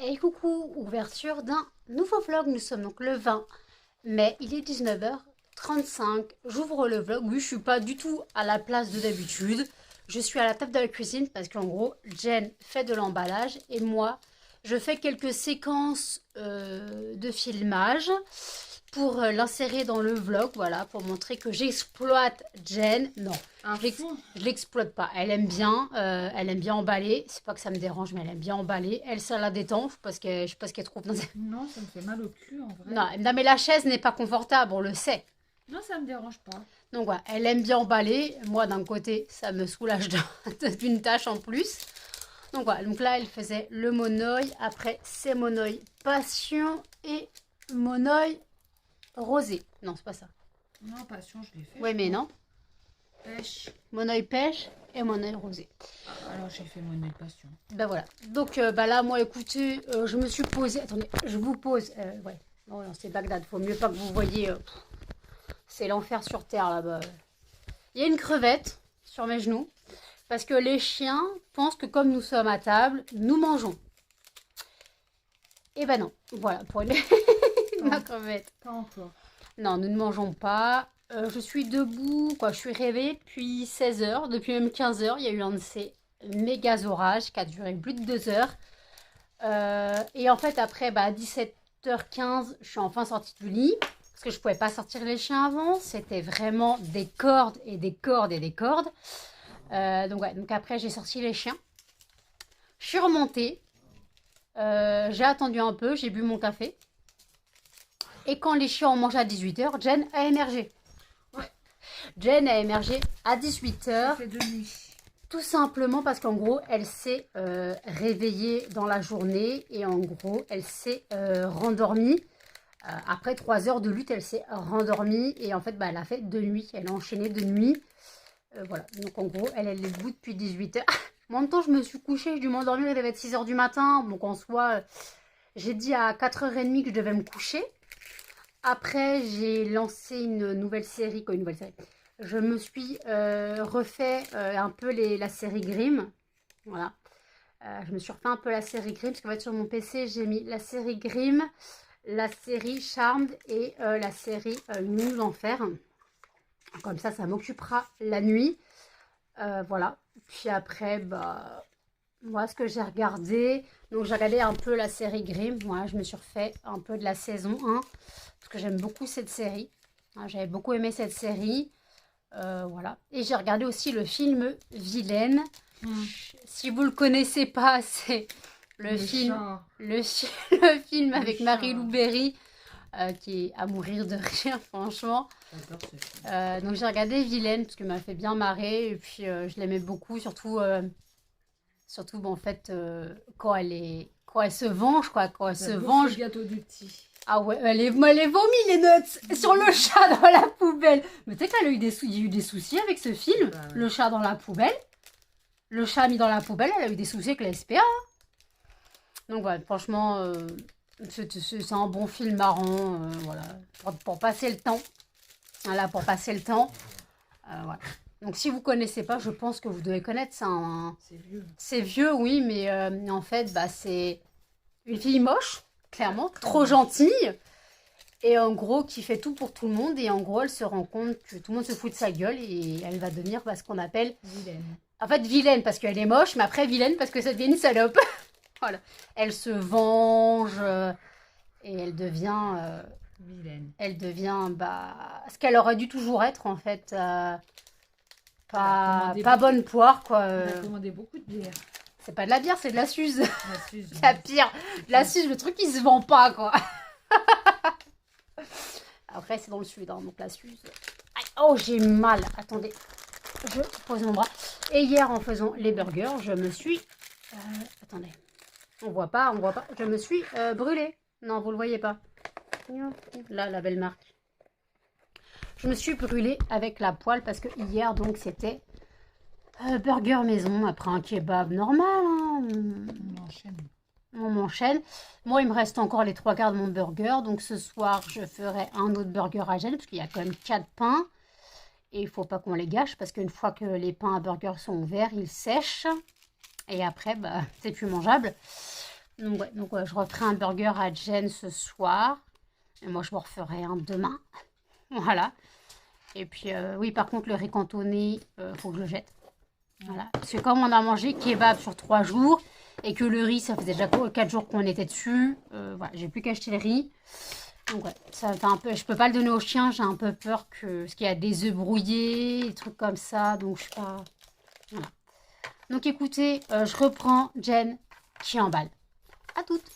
Et coucou, ouverture d'un nouveau vlog. Nous sommes donc le 20 mai, il est 19h35. J'ouvre le vlog. Oui, je suis pas du tout à la place de d'habitude. Je suis à la table de la cuisine parce qu'en gros, Jen fait de l'emballage et moi, je fais quelques séquences de filmage pour l'insérer dans le vlog, voilà, pour montrer que j'exploite Jen. Non, je l'exploite pas. Elle aime bien emballer. C'est pas que ça me dérange, mais elle aime bien emballer. Elle, ça la détend. Je sais pas ce qu'elle trouve dans Non, ça me fait mal au cul en vrai. Non, non, mais la chaise n'est pas confortable, on le sait. Non, ça me dérange pas. Donc voilà, elle aime bien emballer. Moi, d'un côté, ça me soulage d'une tâche en plus. Donc voilà, donc là, elle faisait le monoeil. Après, c'est monoeil passion et monoeil rosé. Non, c'est pas ça. Non, passion, je l'ai fait. Oui, mais non. Pêche. Monoeil pêche et monoeil rosé. Alors, j'ai fait mon passion. Ben voilà. Donc là, moi, écoutez, je me suis posée. Attendez, je vous pose. Ouais. Non, non, c'est Bagdad. Faut mieux pas que vous voyez. C'est l'enfer sur terre là-bas. Il y a une crevette sur mes genoux. Parce que les chiens pensent que comme nous sommes à table, nous mangeons. Et ben non. Voilà, pour une... ma crevette. Pas encore. Non, nous ne mangeons pas. Je suis debout, quoi. Je suis réveillée depuis 16 heures, depuis même 15 heures. Il y a eu un de ces méga orages qui a duré plus de 2 heures. Et en fait, après, à 17h15, je suis enfin sortie du lit. Parce que je ne pouvais pas sortir les chiens avant. C'était vraiment des cordes et des cordes et des cordes. Donc après, j'ai sorti les chiens. Je suis remontée. J'ai attendu un peu, j'ai bu mon café. Et quand les chiens ont mangé à 18h, Jen a émergé. Ouais. Jen a émergé à 18h. Ça fait de nuit. Tout simplement parce qu'en gros, elle s'est réveillée dans la journée. Et en gros, elle s'est rendormie. Après 3 heures de lutte, elle s'est rendormie. Et en fait, elle a fait de nuit. Elle a enchaîné de nuit. Voilà. Donc en gros, elle est debout depuis 18h. En même temps, je me suis couchée. J'ai dû m'endormir. Il devait être 6h du matin. Donc en soi, j'ai dit à 4h30 que je devais me coucher. Après, j'ai lancé une nouvelle série. Quoi, une nouvelle série. Je me suis refait un peu la série Grimm. Voilà. Je me suis refait un peu la série Grimm. Parce qu'en fait, sur mon PC, j'ai mis la série Grimm, la série Charmed et la série Nuit d'enfer. Comme ça m'occupera la nuit. Voilà. Puis après, moi, ce que j'ai regardé. Donc, j'ai regardé un peu la série Grimm. Voilà, je me suis refait un peu de la saison 1. Parce que j'aime beaucoup cette série. J'avais beaucoup aimé cette série. Voilà. Et j'ai regardé aussi le film Vilaine. Si vous le connaissez pas, c'est le film le film avec Marie-Lou Berry qui est à mourir de rire, franchement. J'adore ce film. Donc j'ai regardé Vilaine parce qu'elle m'a fait bien marrer et puis je l'aimais beaucoup, surtout en fait quand elle se venge, quoi, quand elle se venge. Le gâteau du petit. Ah ouais, elle vomi les nuts sur le chat dans la poubelle. Mais tu sais qu'elle a eu il y a eu des soucis avec ce film. Bah ouais. Le chat dans la poubelle. Le chat mis dans la poubelle, elle a eu des soucis avec la SPA. Donc voilà, franchement, c'est un bon film marrant. Voilà, pour passer le temps. Voilà, pour passer le temps. Voilà. Donc si vous connaissez pas, je pense que vous devez connaître ça. C'est vieux. C'est vieux, oui, mais en fait, c'est une fille moche. Clairement, trop gentille. Et en gros, qui fait tout pour tout le monde. Et en gros, elle se rend compte que tout le monde se fout de sa gueule. Et elle va devenir ce qu'on appelle... Vilaine. En fait, vilaine parce qu'elle est moche. Mais après, vilaine parce que ça devient une salope. Voilà. Elle se venge. Et elle devient... Vilaine. Elle devient ce qu'elle aurait dû toujours être, en fait. Pas bonne poire, quoi. Elle a commandé beaucoup de bière. C'est pas de la bière, c'est de la Suze. La Suze. La pire. La Suze, le truc qui se vend pas, quoi. Après, c'est dans le sud, hein, donc la Suze. Aïe, oh, j'ai mal. Attendez, je pose mon bras. Et hier, en faisant les burgers, je me suis... attendez, on voit pas. Je me suis brûlée. Non, vous le voyez pas. Là, la belle marque. Je me suis brûlée avec la poêle parce que hier, donc, c'était... burger maison, après un kebab normal. Hein. On m'enchaîne. Moi, il me reste encore les 3 quarts de mon burger. Donc, ce soir, je ferai un autre burger à Jen. Parce qu'il y a quand même 4 pains. Et il ne faut pas qu'on les gâche. Parce qu'une fois que les pains à burger sont ouverts, ils sèchent. Et après, c'est plus mangeable. Donc je referai un burger à Jen ce soir. Et moi, je m'en referai un demain. Voilà. Et puis, oui, par contre, le riz cantonné, faut que je le jette. Voilà. Parce que comme on a mangé kebab sur 3 jours et que le riz, ça faisait déjà 4 jours qu'on était dessus, voilà, j'ai plus qu'à acheter le riz. Donc ouais, ça fait un peu, je peux pas le donner au chien, j'ai un peu peur parce qu'il y a des œufs brouillés, des trucs comme ça, donc je sais pas. Voilà. Donc écoutez, je reprends Jen qui emballe. À toutes.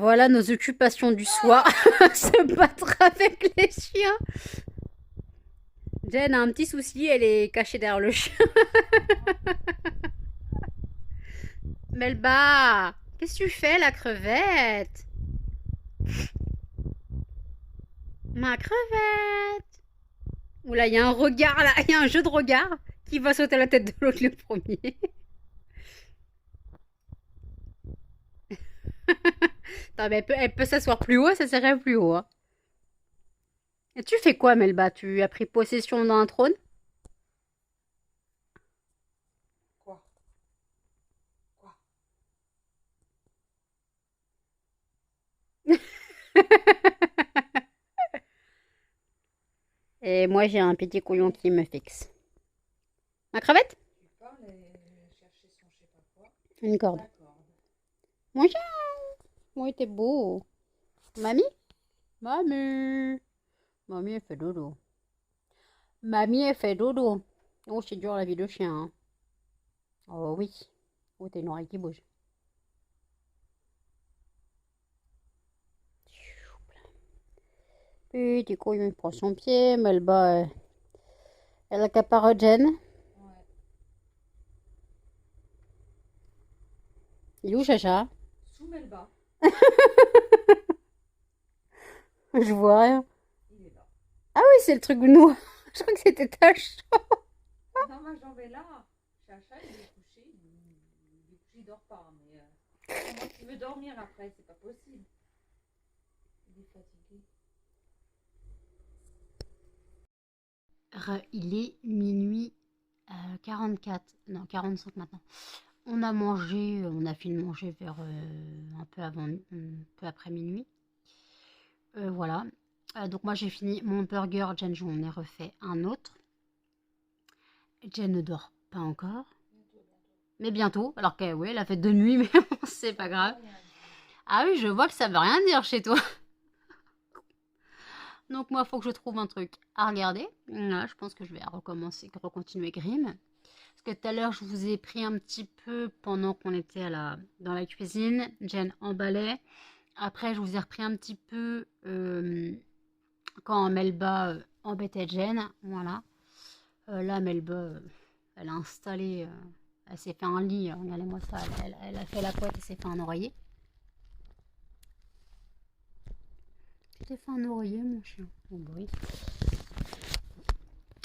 Voilà nos occupations du soir. Se battre avec les chiens. Jen a un petit souci, elle est cachée derrière le chien. Melba, qu'est-ce que tu fais, la crevette? Ma crevette. Oula, il y a un regard là, il y a un jeu de regard qui va sauter à la tête de l'autre le premier. Attends, mais elle peut s'asseoir plus haut, ça serait plus haut. Hein. Et tu fais quoi, Melba? Tu as pris possession d'un trône? Quoi? Quoi? Et moi, j'ai un petit couillon qui me fixe. Ma crevette? Tu parles et chercher son je sais pas quoi. Une corde. La corde. Mon chien! Oui, t'es beau. Mamie? Mamie! Mamie, elle fait dodo. Mamie, elle fait dodo. Oh, c'est dur la vie de chien. Hein. Oh oui. Oh, t'as une oreille qui bouge. Petit couillon, il prend son pied. Melba, elle accapare Jen. Ouais. Il est où, Chacha? Sous Melba. Je vois rien. Il est là. Ah oui, c'est le truc noir. Je crois que c'était ta chambre. Non, ma jambe est là. Chacha, il est couché. Il dort pas. Mais comment tu veux dormir après? C'est pas possible. Il est fatigué. Il est minuit 44. Non, 45 maintenant. On a mangé, on a fini de manger vers un peu après minuit. Voilà. Donc moi j'ai fini mon burger. Jen, j'en ai refait un autre. Jen ne dort pas encore. Mais bientôt. Alors qu'elle ouais, elle a fait de nuit, mais bon, c'est pas grave. Ah oui, je vois que ça veut rien dire chez toi. Donc moi, il faut que je trouve un truc à regarder. Là, je pense que je vais recontinuer Grimm. Parce que tout à l'heure, je vous ai pris un petit peu pendant qu'on était dans la cuisine. Jen emballait. Après, je vous ai repris un petit peu quand Melba embêtait Jen. Voilà. Là, Melba, elle a installé... elle s'est fait un lit. Regardez-moi ça. Elle a fait la couette et s'est fait un oreiller. Tu t'es fait un oreiller, mon chien. Oh, oui.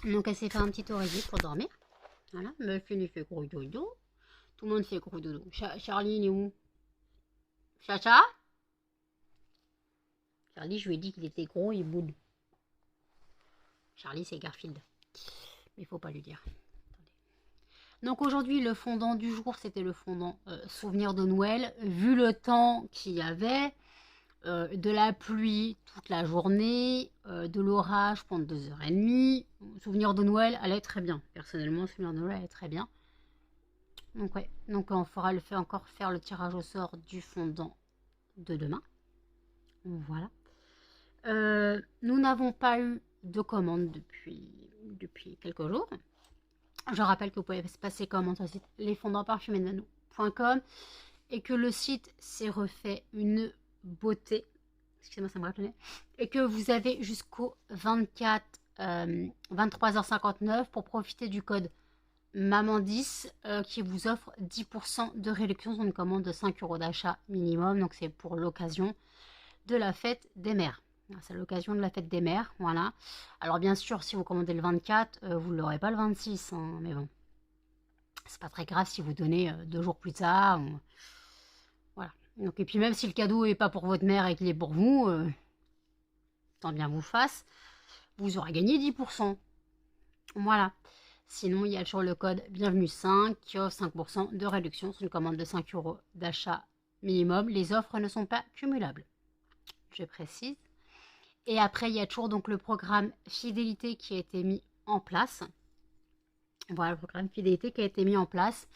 Donc, elle s'est fait un petit oreiller pour dormir. Voilà. Melfine fait gros dodo. Tout le monde fait gros dodo. Charlie, il est où? Chacha? Charlie, je lui ai dit qu'il était gros, il boude. Charlie, c'est Garfield. Mais il faut pas lui dire. Attendez. Donc aujourd'hui, le fondant du jour, c'était le fondant souvenir de Noël. Vu le temps qu'il y avait, de la pluie toute la journée, de l'orage pendant 2h30, souvenir de Noël allait très bien. Personnellement, souvenir de Noël allait très bien. Donc ouais, donc on fera encore faire le tirage au sort du fondant de demain. Voilà. Nous n'avons pas eu de commande depuis quelques jours. Je rappelle que vous pouvez passer commande sur le site lesfondantparfumedmano.com et que le site s'est refait une beauté. Excusez-moi, ça me rappelait. Et que vous avez jusqu'au 23h59 pour profiter du code Maman10 qui vous offre 10% de réduction sur une commande de 5 € d'achat minimum. Donc c'est pour l'occasion de la fête des mères. C'est l'occasion de la fête des mères, voilà. Alors bien sûr, si vous commandez le 24, vous ne l'aurez pas le 26, hein, mais bon. C'est pas très grave si vous donnez 2 jours plus tard. Ou... Voilà. Donc, et puis même si le cadeau n'est pas pour votre mère et qu'il est pour vous, tant bien vous fasse, vous aurez gagné 10%. Voilà. Sinon, il y a toujours le code Bienvenue 5 qui offre 5% de réduction sur une commande de 5 € d'achat minimum. Les offres ne sont pas cumulables. Je précise. Et après, il y a toujours donc le programme fidélité qui a été mis en place. Voilà, le programme fidélité qui a été mis en place.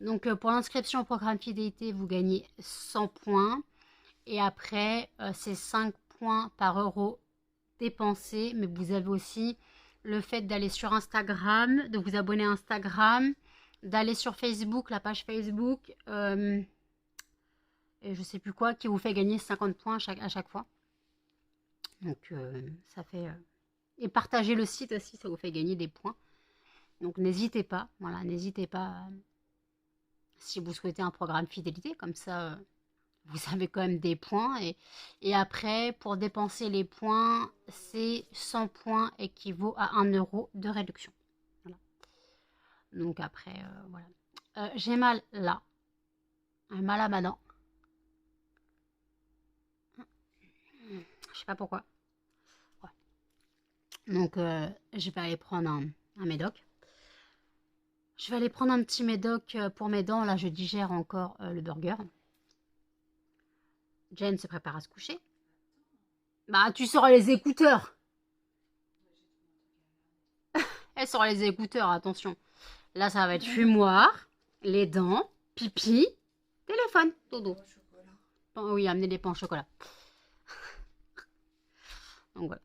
Donc, pour l'inscription au programme fidélité, vous gagnez 100 points. Et après, c'est 5 points par euro dépensé. Mais vous avez aussi le fait d'aller sur Instagram, de vous abonner à Instagram, d'aller sur Facebook, la page Facebook. et je sais plus quoi, qui vous fait gagner 50 points à chaque fois. Donc ça fait... Et partagez le site aussi, ça vous fait gagner des points. Donc n'hésitez pas, voilà, n'hésitez pas si vous souhaitez un programme fidélité, comme ça vous avez quand même des points. Et après, pour dépenser les points, c'est 100 points équivaut à 1 € de réduction. Voilà. Donc après, voilà. J'ai mal là, mal à ma dent. Je sais pas pourquoi. Ouais. Donc je vais aller prendre un médoc. Je vais aller prendre un petit médoc pour mes dents. Là, je digère encore le burger. Jen se prépare à se coucher. Bah, tu sors les écouteurs. Elle sort les écouteurs, attention. Là, ça va être fumoir, les dents, pipi, téléphone, dodo. Oui, amener des pains au chocolat. Donc voilà.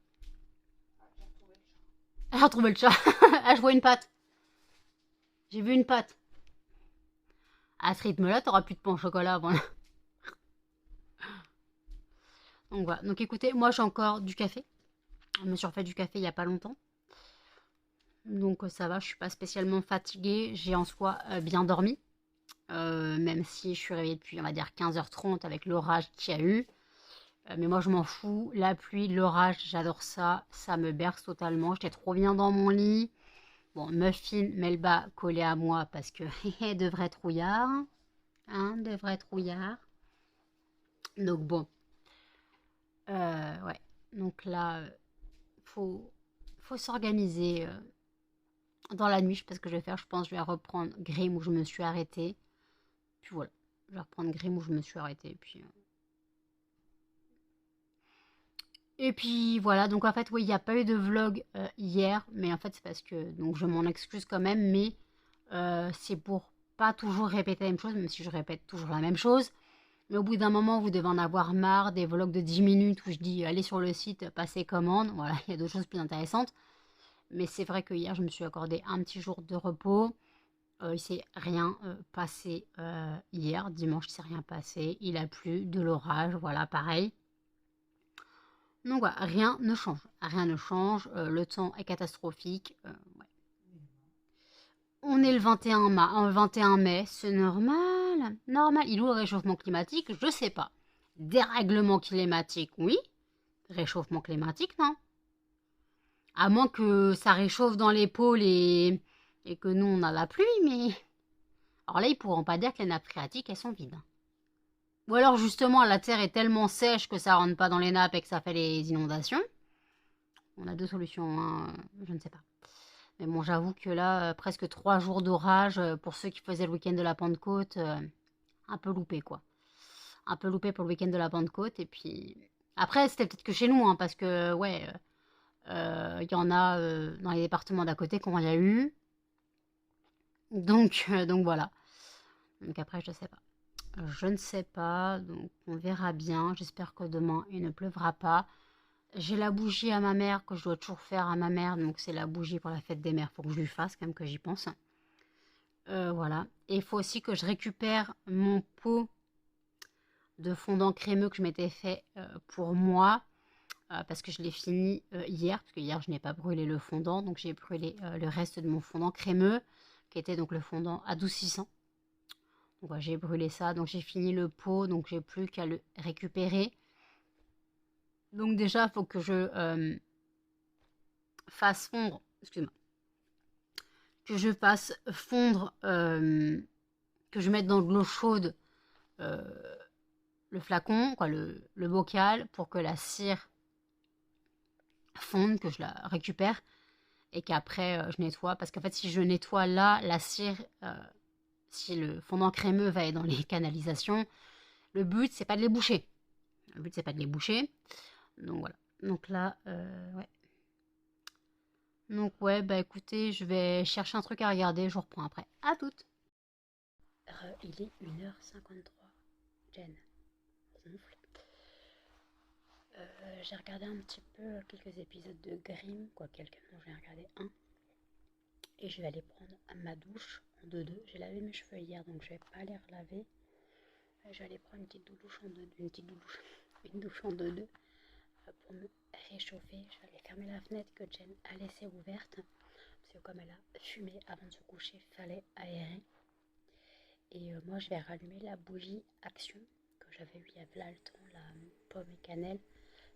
Elle a retrouvé le chat. Ah, je vois une patte. J'ai vu une patte. À ce rythme-là, t'auras plus de pain au chocolat avant. Donc voilà. Donc écoutez, moi j'ai encore du café. Je me suis refait du café il n'y a pas longtemps. Donc ça va, je suis pas spécialement fatiguée. J'ai en soi bien dormi. Même si je suis réveillée depuis, on va dire, 15h30 avec l'orage qu'il y a eu. Mais moi, je m'en fous. La pluie, l'orage, j'adore ça. Ça me berce totalement. J'étais trop bien dans mon lit. Bon, Muffin, Melba collée à moi parce que de vrais trouillards. Hein, de vrais trouillards. Donc bon. Ouais. Donc là, faut s'organiser dans la nuit. Je sais pas ce que je vais faire. Je pense que je vais reprendre Grimm où je me suis arrêtée. Puis voilà. Je vais reprendre Grimm où je me suis arrêtée. Et puis voilà, donc en fait, oui, il n'y a pas eu de vlog hier, mais en fait, c'est parce que, donc je m'en excuse quand même, mais c'est pour pas toujours répéter la même chose, même si je répète toujours la même chose. Mais au bout d'un moment, vous devez en avoir marre des vlogs de 10 minutes où je dis allez sur le site, passez commande. Voilà, il y a d'autres choses plus intéressantes. Mais c'est vrai que hier, je me suis accordé un petit jour de repos. Il s'est rien passé hier, dimanche, il s'est rien passé. Il a plu, de l'orage, voilà, pareil. Donc voilà, rien ne change. Rien ne change. Le temps est catastrophique. Ouais. On est le 21 mai, c'est normal. Normal. Il est où le réchauffement climatique? Je sais pas. Dérèglement climatique, oui. Réchauffement climatique, non. À moins que ça réchauffe dans les pôles et que nous, on a la pluie, mais... Alors là, ils pourront pas dire que les nappes phréatiques, elles sont vides. Ou alors, justement, la terre est tellement sèche que ça rentre pas dans les nappes et que ça fait les inondations. On a deux solutions, hein, je ne sais pas. Mais bon, j'avoue que là, presque 3 jours d'orage, pour ceux qui faisaient le week-end de la Pentecôte, un peu loupé, quoi. Un peu loupé pour le week-end de la Pentecôte. Et puis, après, c'était peut-être que chez nous, hein, parce que, ouais, il y en a dans les départements d'à côté qu'on y a eu. Donc voilà. Donc après, je ne sais pas. Je ne sais pas, donc on verra bien. J'espère que demain, il ne pleuvra pas. J'ai la bougie à ma mère que je dois toujours faire à ma mère, donc c'est la bougie pour la fête des mères. Faut que je lui fasse quand même que j'y pense. Voilà. Et il faut aussi que je récupère mon pot de fondant crémeux que je m'étais fait pour moi, parce que je l'ai fini hier, parce que hier je n'ai pas brûlé le fondant, donc j'ai brûlé le reste de mon fondant crémeux, qui était donc le fondant adoucissant. Donc voilà, j'ai brûlé ça, donc j'ai fini le pot, donc j'ai plus qu'à le récupérer. Donc déjà, il faut que je fasse fondre, excuse-moi, que je fasse fondre, que je mette dans de l'eau chaude euh, le flacon, quoi, le bocal, pour que la cire fonde, que je la récupère et qu'après je nettoie. Parce qu'en fait, si je nettoie là, la cire, si le fondant crémeux va aller dans les canalisations, le but, c'est pas de les boucher. Le but, c'est pas de les boucher. Donc voilà. Donc là, ouais. Donc ouais, bah écoutez, je vais chercher un truc à regarder, je vous reprends après. À toutes. Il est 1h53. Jen. J'ai regardé un petit peu quelques épisodes de Grimm, quoi quelques, non j'ai regardé un. Et je vais aller prendre ma douche en 2-2. J'ai lavé mes cheveux hier, donc je vais pas les relaver. Je vais aller prendre une petite douche en deux, une douche en deux pour me réchauffer. Je vais aller fermer la fenêtre que Jen a laissée ouverte. Parce que comme elle a fumé avant de se coucher, il fallait aérer. Et moi, je vais rallumer la bougie Action que j'avais eu il y a là le temps, la pomme et cannelle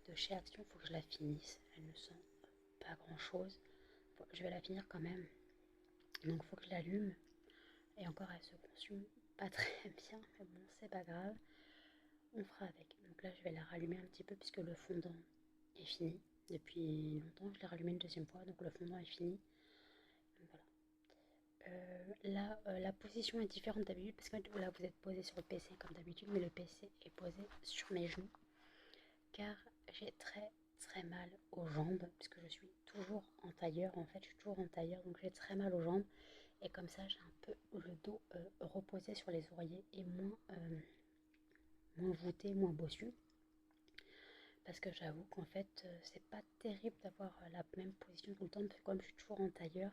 de chez Action. Il faut que je la finisse. Elle ne sent pas grand chose. Bon, je vais la finir quand même. Donc, il faut que je l'allume. Et encore, elle se consume pas très bien. Mais bon, c'est pas grave. On fera avec. Donc là, je vais la rallumer un petit peu puisque le fondant est fini. Depuis longtemps, je l'ai rallumé une deuxième fois. Donc, le fondant est fini. Donc, voilà. Là, la position est différente d'habitude parce que là vous êtes posé sur le PC comme d'habitude, mais le PC est posé sur mes genoux car j'ai très mal aux jambes puisque je suis toujours en tailleur. En fait, je suis toujours en tailleur, donc j'ai très mal aux jambes et comme ça j'ai un peu le dos reposé sur les oreillers et moins voûté, moins bossu. Parce que j'avoue qu'en fait c'est pas terrible d'avoir la même position tout le temps parce que comme je suis toujours en tailleur,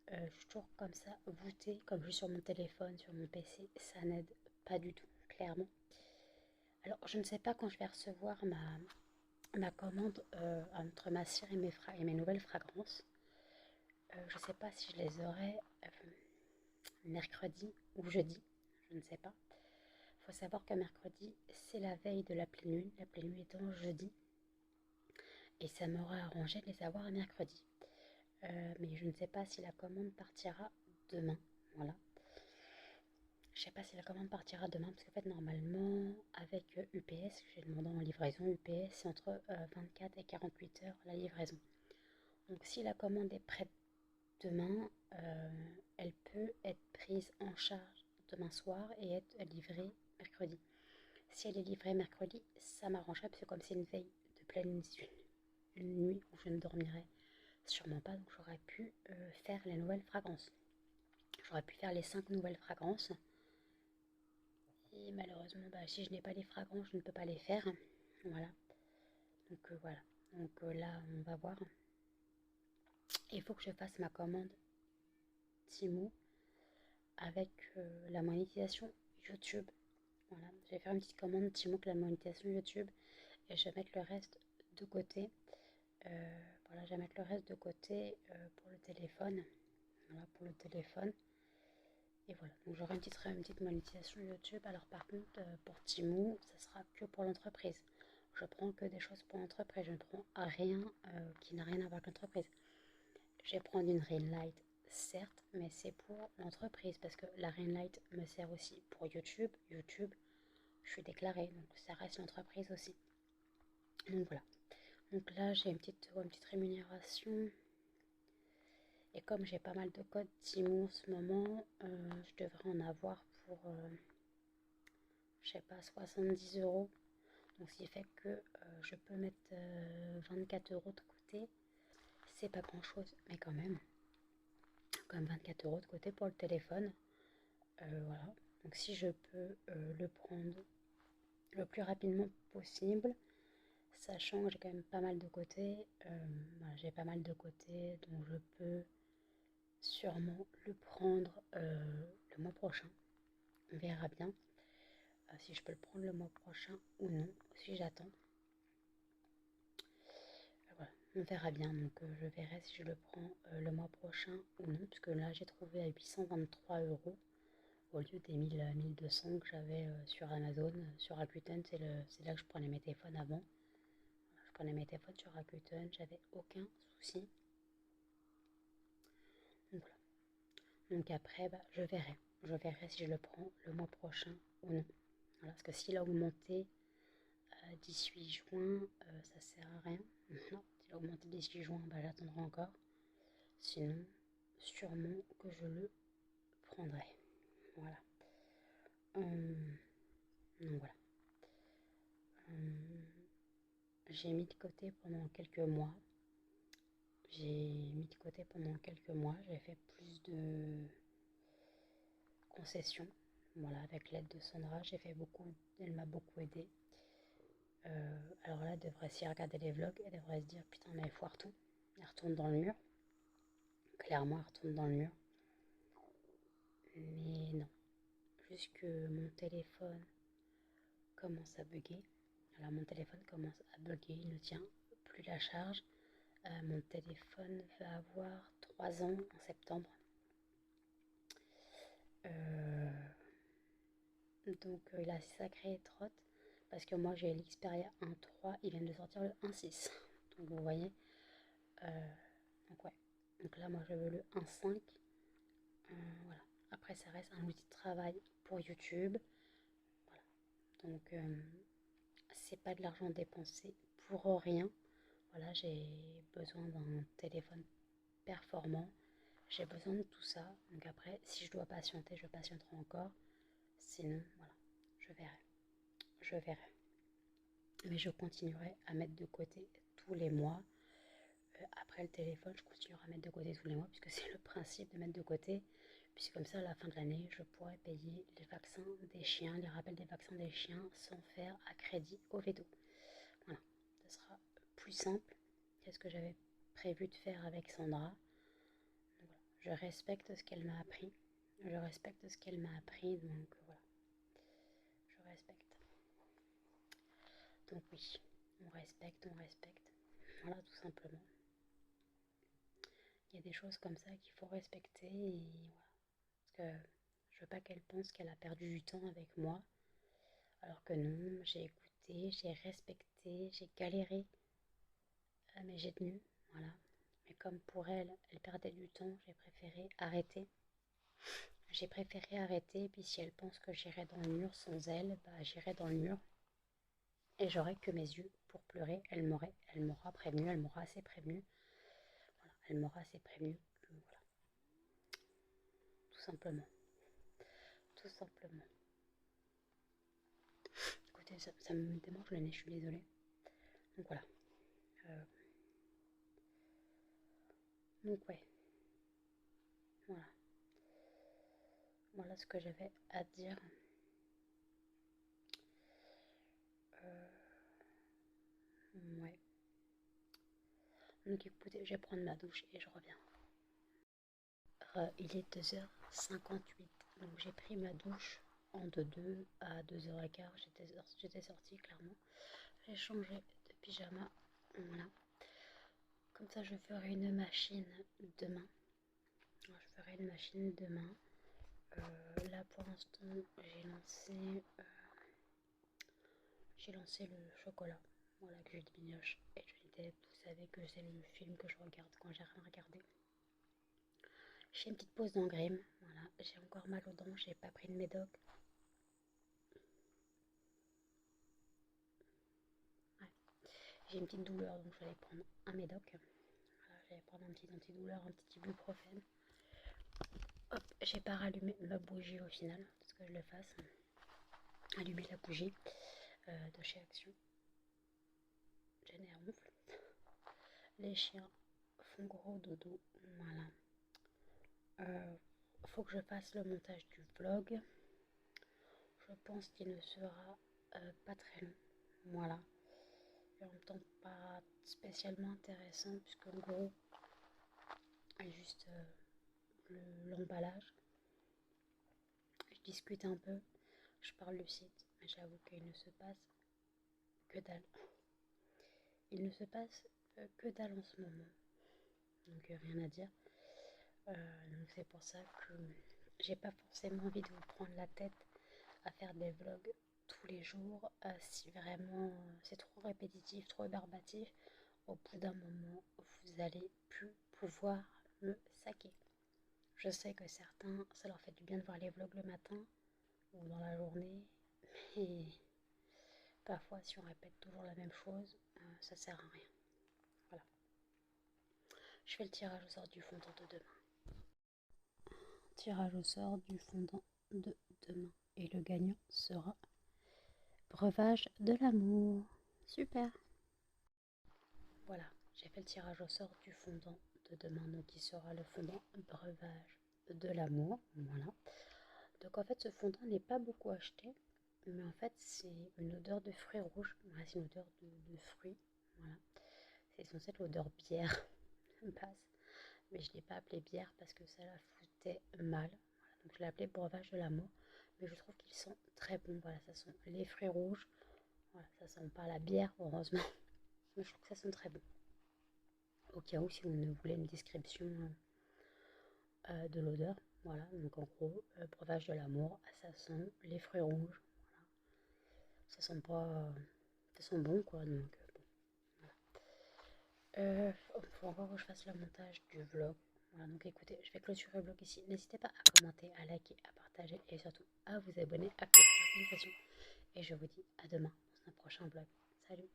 je suis toujours comme ça, voûtée, comme je suis sur mon téléphone, sur mon PC, ça n'aide pas du tout, clairement. Alors, je ne sais pas quand je vais recevoir ma commande entre ma cire et mes nouvelles fragrances. Je ne sais pas si je les aurai mercredi ou jeudi, je ne sais pas. Il faut savoir que mercredi, c'est la veille de la pleine lune étant jeudi. Et ça m'aurait arrangé de les avoir à mercredi. Mais je ne sais pas si la commande partira demain. Voilà. Je sais pas si la commande partira demain parce qu'en fait normalement avec UPS, j'ai demandé en livraison UPS, c'est entre 24 et 48 heures la livraison. Donc si la commande est prête demain, elle peut être prise en charge demain soir et être livrée mercredi. Si elle est livrée mercredi, ça m'arrangerait parce que comme c'est une veille de pleine lune, une nuit où je ne dormirai sûrement pas, donc j'aurais pu faire les nouvelles fragrances. J'aurais pu faire les 5 nouvelles fragrances. Et malheureusement, si je n'ai pas les fragrances, je ne peux pas les faire. Voilà. Donc voilà. Donc là, on va voir. Il faut que je fasse ma commande Temu avec la monétisation YouTube. Voilà. Je vais faire une petite commande Temu avec la monétisation YouTube et je vais mettre le reste de côté. Voilà, je vais mettre le reste de côté pour le téléphone. Voilà, pour le téléphone. Et voilà, donc j'aurai une petite monétisation YouTube. Alors par contre, pour Temu, ça sera que pour l'entreprise. Je prends que des choses pour l'entreprise. Je ne prends rien qui n'a rien à voir avec l'entreprise. Je vais prendre une ring light, certes, mais c'est pour l'entreprise parce que la ring light me sert aussi pour YouTube. YouTube, je suis déclarée, donc ça reste l'entreprise aussi. Donc voilà. Donc là, j'ai une petite rémunération. Et comme j'ai pas mal de codes Temu en ce moment, je devrais en avoir pour, je sais pas, 70 euros. Donc ce qui fait que je peux mettre 24 euros de côté. C'est pas grand chose, mais quand même 24 euros de côté pour le téléphone. Voilà. Donc si je peux le prendre le plus rapidement possible, sachant que j'ai quand même pas mal de côté, voilà, j'ai pas mal de côté, donc je peux sûrement le prendre le mois prochain. On verra bien si je peux le prendre le mois prochain ou non, si j'attends. Voilà, on verra bien, donc je verrai si je le prends le mois prochain ou non, puisque là j'ai trouvé à 823 euros au lieu des 1200 que j'avais sur Amazon, sur Rakuten, c'est là que je prenais mes téléphones avant. Je prenais mes téléphones sur Rakuten, j'avais aucun souci. Donc voilà. Donc après, je verrai. Je verrai si je le prends le mois prochain ou non. Voilà, parce que s'il a augmenté d'ici 8 juin, ça sert à rien. Non, s'il a augmenté d'ici juin, j'attendrai encore. Sinon, sûrement que je le prendrai. Voilà. Donc voilà. J'ai mis de côté pendant quelques mois. J'ai fait plus de concessions. Voilà, avec l'aide de Sandra, elle m'a beaucoup aidé. Alors là, elle devrait, si regarder les vlogs, elle devrait se dire putain, mais elle foire tout. Elle retourne dans le mur. Clairement, elle retourne dans le mur. Mais non. Juste que mon téléphone commence à bugger. Alors mon téléphone commence à bugger, il ne tient plus la charge. Mon téléphone va avoir 3 ans en septembre. Donc il a sacré trotte parce que moi j'ai l'Xperia 1.3, ils viennent de sortir le 1.6. Donc vous voyez, donc ouais. Donc là moi je veux le 1.5. Voilà. Après ça reste un outil de travail pour YouTube. Voilà. Donc c'est pas de l'argent dépensé pour rien. Voilà, j'ai besoin d'un téléphone performant. J'ai besoin de tout ça. Donc après, si je dois patienter, je patienterai encore. Sinon, voilà, je verrai. Je verrai. Mais je continuerai à mettre de côté tous les mois. Après le téléphone, je continuerai à mettre de côté tous les mois, puisque c'est le principe de mettre de côté. Puisque comme ça, à la fin de l'année, je pourrai payer les vaccins des chiens, les rappels des vaccins des chiens, sans faire à crédit au veto. Voilà, ce sera plus simple qu'est-ce que j'avais prévu de faire avec Sandra. Donc, voilà. Je respecte ce qu'elle m'a appris. Je respecte ce qu'elle m'a appris, donc voilà. Je respecte. Donc oui, on respecte, on respecte. Voilà, tout simplement. Il y a des choses comme ça qu'il faut respecter et voilà. Parce que je veux pas qu'elle pense qu'elle a perdu du temps avec moi. Alors que non, j'ai écouté, j'ai respecté, j'ai galéré, mais j'ai tenu. Voilà. Mais comme pour elle, elle perdait du temps, j'ai préféré arrêter. J'ai préféré arrêter, et puis si elle pense que j'irai dans le mur sans elle, bah j'irai dans le mur. Et j'aurai que mes yeux pour pleurer. Elle m'aura prévenu, elle m'aura assez prévenu. Voilà, elle m'aura assez prévenu que voilà. Tout simplement. Tout simplement. Écoutez, ça me démange le nez, je suis désolée. Donc voilà. Donc ouais. Voilà. Voilà ce que j'avais à dire. Ouais. Donc écoutez, je vais prendre ma douche et je reviens. Il est 2h58. Donc j'ai pris ma douche entre 2 à 2h15. J'étais sortie clairement. J'ai changé de pyjama. Voilà. Comme ça, je ferai une machine demain. Je ferai une machine demain. Là, pour l'instant, j'ai lancé le chocolat. Voilà, que je diminuche et Johnny Depp. Vous savez que c'est le film que je regarde quand j'ai rien regardé. J'ai une petite pause dans Grimm. Voilà, j'ai encore mal aux dents. J'ai pas pris de médoc. Ouais. J'ai une petite douleur, donc je vais aller prendre un médoc. Voilà, je vais prendre un petit antidouleur, un petit ibuprofène. Hop, j'ai pas rallumé ma bougie au final, parce que je le fasse. Allumer la bougie de chez Action. J'ai les ronfle. Les chiens font gros dodo. Voilà. Faut que je fasse le montage du vlog. Je pense qu'il ne sera pas très long. Voilà. Et en même temps pas spécialement intéressant, puisque en gros, juste l'emballage. Je discute un peu, je parle du site, mais j'avoue qu'il ne se passe que dalle. Il ne se passe que dalle en ce moment. Donc rien à dire. Donc c'est pour ça que j'ai pas forcément envie de vous prendre la tête à faire des vlogs tous les jours. Si vraiment c'est trop répétitif, trop rébarbatif, au bout d'un moment, vous allez plus pouvoir me saquer. Je sais que certains, ça leur fait du bien de voir les vlogs le matin ou dans la journée, mais parfois si on répète toujours la même chose, ça sert à rien. Voilà. Je fais le tirage au sort du fondant de demain. Tirage au sort du fondant de demain. Et le gagnant sera Breuvage de l'amour. Super. Voilà, j'ai fait le tirage au sort du fondant de demain, donc qui sera le fondant Breuvage de l'amour. Voilà. Donc en fait, ce fondant n'est pas beaucoup acheté, mais en fait, c'est une odeur de fruits rouges. Voilà, c'est une odeur de fruits. Voilà. C'est censé être l'odeur bière basse, mais je ne l'ai pas appelé bière parce que ça la foutait mal. Voilà. Donc je l'ai appelé Breuvage de l'amour. mais je trouve qu'ils sont très bons. Voilà, ça sent les fruits rouges. Voilà, ça sent pas la bière, heureusement. Mais je trouve que ça sent très bon. Au cas où, si vous ne voulez une description de l'odeur. Voilà, donc en gros, breuvage de l'amour, ça sent les fruits rouges. Voilà. Ça sent pas. Ça sent bon, quoi. Donc, bon, voilà. Il faut encore que je fasse le montage du vlog. Voilà, donc écoutez, je vais clôturer le vlog ici. N'hésitez pas à commenter, à liker, à partager et surtout à vous abonner, à activer les notifications. Et je vous dis à demain dans un prochain vlog. Salut!